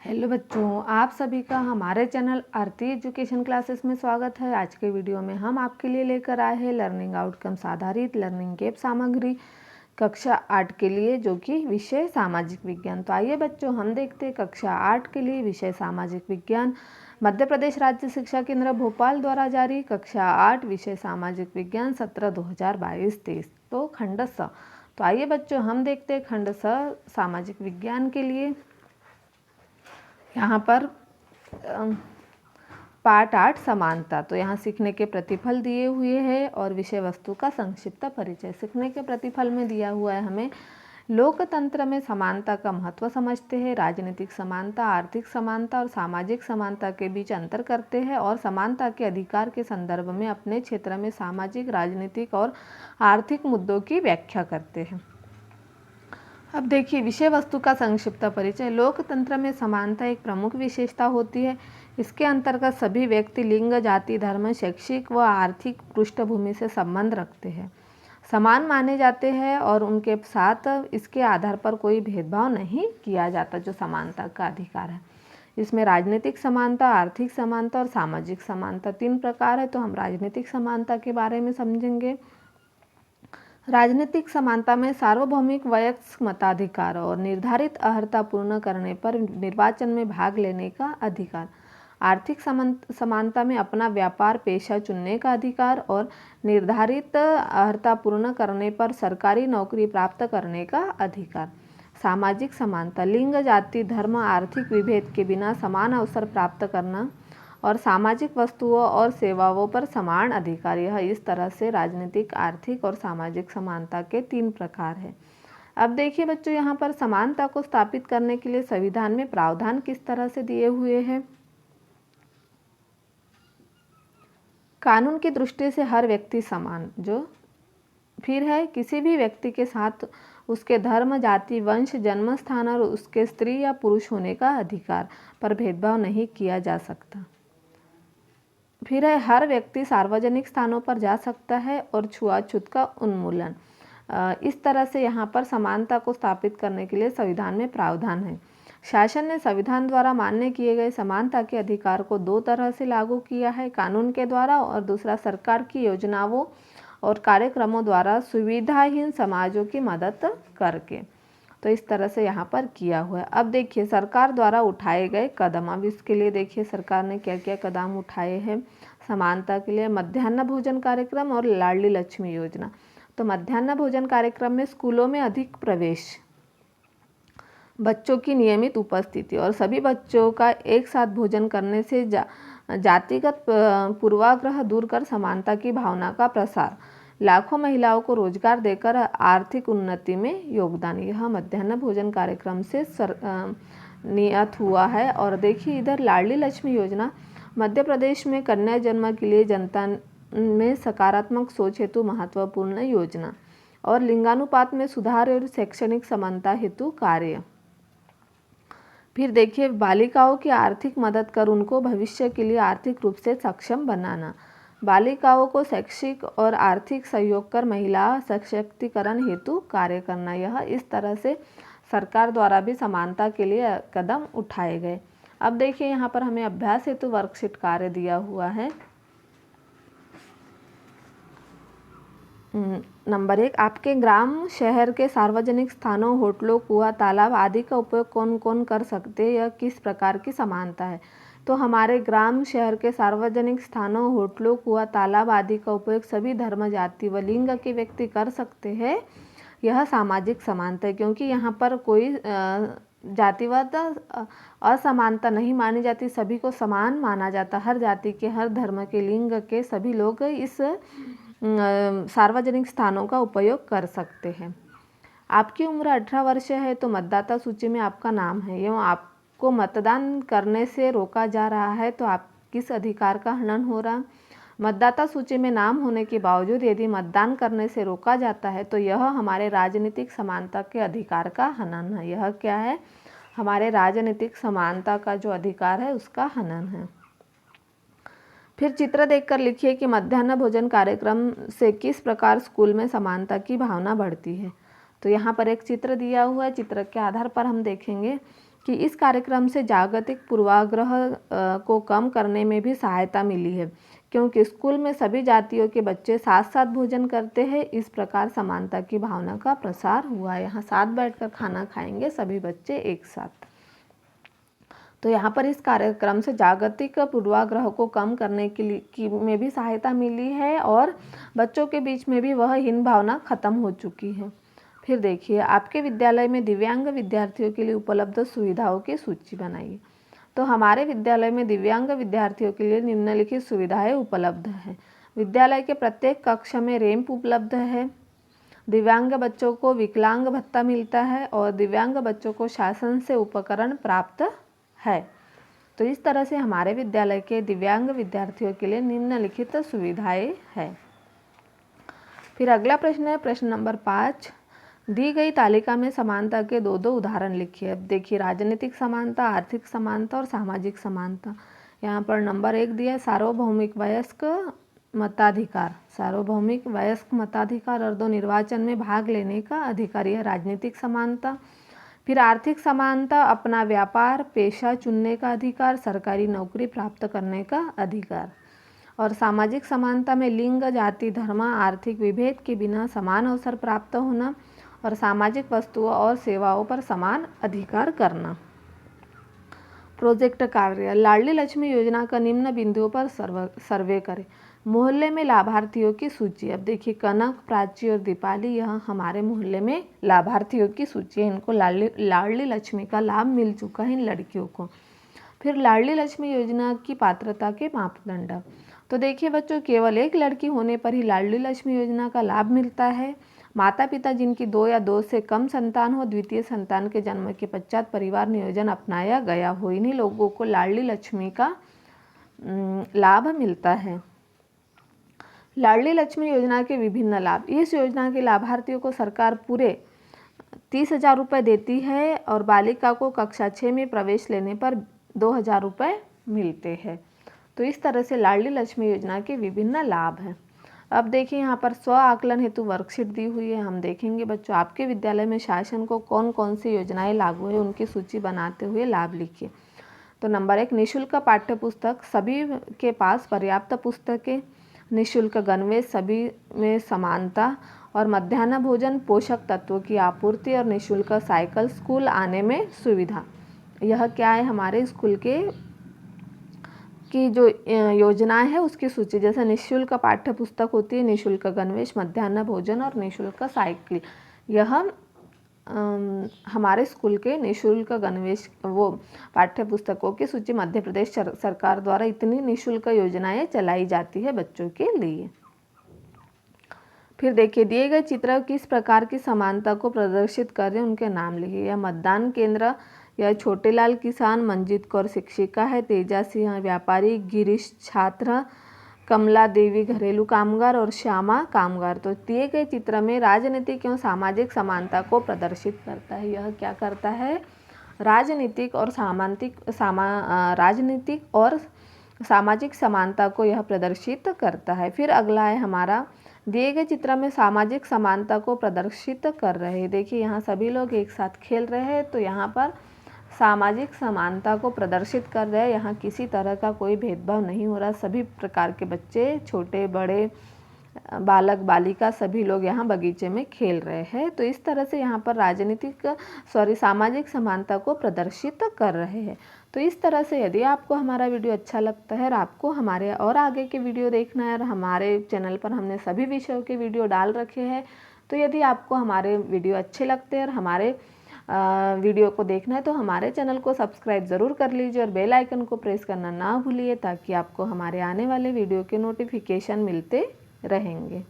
Hello बच्चों, आप सभी का हमारे चैनल आरती एजुकेशन क्लासेस में स्वागत है। आज के वीडियो में हम आपके लिए लेकर आए हैं लर्निंग आउटकम्स आधारित लर्निंग गैप सामग्री कक्षा 8 के लिए, जो कि विषय सामाजिक विज्ञान। तो आइए बच्चों, हम देखते हैं कक्षा 8 के लिए विषय सामाजिक विज्ञान मध्य प्रदेश राज्य शिक्षा केंद्र भोपाल द्वारा जारी कक्षा 8 विषय सामाजिक विज्ञान सत्र 2022-23। तो खंड स। तो आइए बच्चों, हम देखते हैं खंड स सामाजिक विज्ञान के लिए। यहाँ पर पाठ 8 समानता। तो यहाँ सीखने के प्रतिफल दिए हुए हैं और विषय वस्तु का संक्षिप्त परिचय। सीखने के प्रतिफल में दिया हुआ है हमें लोकतंत्र में समानता का महत्व समझते हैं, राजनीतिक समानता, आर्थिक समानता और सामाजिक समानता के बीच अंतर करते हैं और समानता के अधिकार के संदर्भ में अपने क्षेत्र में सामाजिक, राजनीतिक और आर्थिक मुद्दों की व्याख्या करते हैं। अब देखिए विषय वस्तु का संक्षिप्त परिचय। लोकतंत्र में समानता एक प्रमुख विशेषता होती है। इसके अंतर्गत सभी व्यक्ति लिंग, जाति, धर्म, शैक्षिक व आर्थिक पृष्ठभूमि से संबंध रखते हैं, समान माने जाते हैं और उनके साथ इसके आधार पर कोई भेदभाव नहीं किया जाता, जो समानता का अधिकार है। इसमें राजनीतिक समानता, आर्थिक समानता और सामाजिक समानता 3 प्रकार है। तो हम राजनीतिक समानता के बारे में समझेंगे। राजनीतिक समानता में सार्वभौमिक वयस्क मताधिकार और निर्धारित अर्हता पूर्ण करने पर निर्वाचन में भाग लेने का अधिकार। आर्थिक समानता में अपना व्यापार पेशा चुनने का अधिकार और निर्धारित अर्हता पूर्ण करने पर सरकारी नौकरी प्राप्त करने का अधिकार। सामाजिक समानता लिंग, जाति, धर्म, आर्थिक विभेद के बिना समान अवसर प्राप्त करना और सामाजिक वस्तुओं और सेवाओं पर समान अधिकार। यह इस तरह से राजनीतिक, आर्थिक और सामाजिक समानता के 3 प्रकार हैं। अब देखिए बच्चों, यहाँ पर समानता को स्थापित करने के लिए संविधान में प्रावधान किस तरह से दिए हुए हैं। कानून की दृष्टि से हर व्यक्ति समान, जो फिर है किसी भी व्यक्ति के साथ उसके धर्म, जाति, वंश, जन्म स्थान और उसके स्त्री या पुरुष होने का अधिकार पर भेदभाव नहीं किया जा सकता। फिर है हर व्यक्ति सार्वजनिक स्थानों पर जा सकता है और छुआछूत का उन्मूलन। इस तरह से यहाँ पर समानता को स्थापित करने के लिए संविधान में प्रावधान है। शासन ने संविधान द्वारा मान्य किए गए समानता के अधिकार को 2 तरह से लागू किया है, कानून के द्वारा और दूसरा सरकार की योजनाओं और कार्यक्रमों द्वारा सुविधाहीन समाजों की मदद करके। तो इस तरह से यहाँ पर किया हुआ है। अब देखिए सरकार द्वारा उठाए गए कदम। अब इसके लिए देखिए सरकार ने क्या क्या कदम उठाए हैं समानता के लिए। मध्याह्न भोजन कार्यक्रम और लाडली लक्ष्मी योजना। तो मध्याह्न भोजन कार्यक्रम में स्कूलों में अधिक प्रवेश, बच्चों की नियमित उपस्थिति और सभी बच्चों का एक साथ भोजन करने से जातिगत पूर्वाग्रह दूर कर समानता की भावना का प्रसार, लाखों महिलाओं को रोजगार देकर आर्थिक उन्नति में योगदान। यह मध्याह्न भोजन कार्यक्रम से नियत हुआ है। और देखिए इधर लाडली लक्ष्मी योजना मध्य प्रदेश में कन्या जन्म के लिए जनता में सकारात्मक सोच हेतु महत्वपूर्ण योजना और लिंगानुपात में सुधार और शैक्षणिक समानता हेतु कार्य। फिर देखिए बालिकाओं की आर्थिक मदद कर उनको भविष्य के लिए आर्थिक रूप से सक्षम बनाना। बालिकाओं को शैक्षिक और आर्थिक सहयोग कर महिला सशक्तिकरण हेतु कार्य करना। यह इस तरह से सरकार द्वारा भी समानता के लिए कदम उठाए गए। अब देखिए यहाँ पर हमें अभ्यास हेतु वर्कशीट कार्य दिया हुआ है। नंबर 1, आपके ग्राम शहर के सार्वजनिक स्थानों, होटलों, कुआं, तालाब आदि का उपयोग कौन कौन कर सकते हैं, यह किस प्रकार की समानता है। तो हमारे ग्राम शहर के सार्वजनिक स्थानों, होटलों, कुआं, तालाब आदि का उपयोग सभी धर्म, जाति व लिंग के व्यक्ति कर सकते हैं। यह सामाजिक समानता है, क्योंकि यहाँ पर कोई जातिवाद असमानता नहीं मानी जाती, सभी को समान माना जाता। हर जाति के, हर धर्म के, लिंग के सभी लोग इस सार्वजनिक स्थानों का उपयोग कर सकते हैं। आपकी उम्र 18 वर्ष है तो मतदाता सूची में आपका नाम है एवं आपको मतदान करने से रोका जा रहा है, तो आप किस अधिकार का हनन हो रहा। मतदाता सूची में नाम होने के बावजूद यदि मतदान करने से रोका जाता है तो यह हमारे राजनीतिक समानता के अधिकार का हनन है। यह क्या है, हमारे राजनीतिक समानता का जो अधिकार है उसका हनन है। फिर चित्र देखकर लिखिए कि मध्याह्न भोजन कार्यक्रम से किस प्रकार स्कूल में समानता की भावना बढ़ती है। तो यहाँ पर एक चित्र दिया हुआ है, चित्र के आधार पर हम देखेंगे कि इस कार्यक्रम से जागतिक पूर्वाग्रह को कम करने में भी सहायता मिली है, क्योंकि स्कूल में सभी जातियों के बच्चे साथ साथ भोजन करते हैं। इस प्रकार समानता की भावना का प्रसार हुआ है। यहाँ साथ बैठकर खाना खाएंगे सभी बच्चे एक साथ। तो यहाँ पर इस कार्यक्रम से जागतिक पूर्वाग्रह को कम करने के लिए में भी सहायता मिली है और बच्चों के बीच में भी वह हीन भावना खत्म हो चुकी है। फिर देखिए, आपके विद्यालय में दिव्यांग विद्यार्थियों के लिए उपलब्ध सुविधाओं की सूची बनाइए। तो हमारे विद्यालय में दिव्यांग विद्यार्थियों के लिए निम्नलिखित सुविधाएं उपलब्ध हैं। विद्यालय के प्रत्येक कक्ष में रैंप उपलब्ध है, दिव्यांग बच्चों को विकलांग भत्ता मिलता है और दिव्यांग बच्चों को शासन से उपकरण प्राप्त है। तो इस तरह से हमारे विद्यालय के दिव्यांग विद्यार्थियों के लिए निम्नलिखित सुविधाएं हैं। फिर अगला प्रश्न है प्रश्न नंबर 5। दी गई तालिका में समानता के दो उदाहरण लिखिए। अब देखिए, राजनीतिक समानता, आर्थिक समानता और सामाजिक समानता। यहाँ पर नंबर 1 दिया है सार्वभौमिक वयस्क मताधिकार। सार्वभौमिक वयस्क मताधिकार और 2 निर्वाचन में भाग लेने का अधिकार, यह राजनीतिक समानता। फिर आर्थिक समानता, अपना व्यापार पेशा चुनने का अधिकार, सरकारी नौकरी प्राप्त करने का अधिकार। और सामाजिक समानता में लिंग, जाति, धर्म, आर्थिक विभेद के बिना समान अवसर प्राप्त होना और सामाजिक वस्तुओं और सेवाओं पर समान अधिकार करना। प्रोजेक्ट कार्य, लाडली लक्ष्मी योजना का निम्न बिंदुओं पर सर्वे करें। मोहल्ले में लाभार्थियों की सूची। अब देखिए, कनक, प्राची और दीपाली, यह हमारे मोहल्ले में लाभार्थियों की सूची है। इनको लाडली लक्ष्मी का लाभ मिल चुका है इन लड़कियों को। फिर लाडली लक्ष्मी योजना की पात्रता के मापदंड। तो देखिए बच्चों, केवल एक लड़की होने पर ही लाडली लक्ष्मी योजना का लाभ मिलता है। माता पिता जिनकी 2 या 2 से कम संतान हो, द्वितीय संतान के जन्म के पश्चात परिवार नियोजन अपनाया गया हो, इन्हीं लोगों को लाडली लक्ष्मी का लाभ मिलता है। लाडली लक्ष्मी योजना के विभिन्न लाभ। इस योजना के लाभार्थियों को सरकार पूरे 30,000 रुपये देती है और बालिका को कक्षा 6 में प्रवेश लेने पर 2,000 रुपये मिलते हैं। तो इस तरह से लाडली लक्ष्मी योजना के विभिन्न लाभ हैं। अब देखिए, यहाँ पर स्व आकलन हेतु वर्कशीट दी हुई है। हम देखेंगे बच्चों, आपके विद्यालय में शासन को कौन कौन सी योजनाएं लागू है, उनकी सूची बनाते हुए लाभ लिखिए। तो नंबर 1, निःशुल्क पाठ्य पुस्तक, सभी के पास पर्याप्त पुस्तकें। निःशुल्क गणवेश, सभी में समानता और मध्याह्न भोजन, पोषक तत्वों की आपूर्ति और निःशुल्क साइकिल, स्कूल आने में सुविधा। यह क्या है, हमारे स्कूल की जो योजनाएं है उसकी सूची। जैसे निःशुल्क पाठ्य पुस्तक होती है, निःशुल्क गणवेश, मध्याह्न भोजन और निःशुल्क साइकिल। यह हमारे स्कूल के निःशुल्क गणवेश वो पाठ्य पुस्तकों की सूची। मध्य प्रदेश सरकार द्वारा इतनी निःशुल्क योजनाएं चलाई जाती है बच्चों के लिए। फिर देखिए, दिए गए चित्र किस प्रकार की समानता को प्रदर्शित कर रहे हैं, उनके नाम लिखिए। यह मतदान केंद्र, यह छोटेलाल किसान, मंजीत कौर शिक्षिका है, तेजा सिंह व्यापारी, गिरीश छात्र, कमला देवी घरेलू कामगार और श्यामा कामगार। तो दिए गए चित्र में राजनीतिक एवं सामाजिक समानता को प्रदर्शित करता है। यह क्या करता है, राजनीतिक और सामाजिक समानता को यह प्रदर्शित करता है। फिर अगला है हमारा, दिए गए चित्र में सामाजिक समानता को प्रदर्शित कर रहे हैं। देखिए, यहाँ सभी लोग एक साथ खेल रहे हैं, तो यहाँ पर सामाजिक समानता को प्रदर्शित कर रहे हैं। यहाँ किसी तरह का कोई भेदभाव नहीं हो रहा, सभी प्रकार के बच्चे, छोटे बड़े, बालक बालिका, सभी लोग यहाँ बगीचे में खेल रहे हैं। तो इस तरह से यहाँ पर सामाजिक समानता को प्रदर्शित कर रहे हैं। तो इस तरह से यदि आपको हमारा वीडियो अच्छा लगता है और आपको हमारे और आगे के वीडियो देखना है, और हमारे चैनल पर हमने सभी विषयों के वीडियो डाल रखे हैं, तो यदि आपको हमारे वीडियो अच्छे लगते हैं और हमारे वीडियो को देखना है तो हमारे चैनल को सब्सक्राइब ज़रूर कर लीजिए और बेल आइकन को प्रेस करना ना भूलिए, ताकि आपको हमारे आने वाले वीडियो के नोटिफिकेशन मिलते रहेंगे।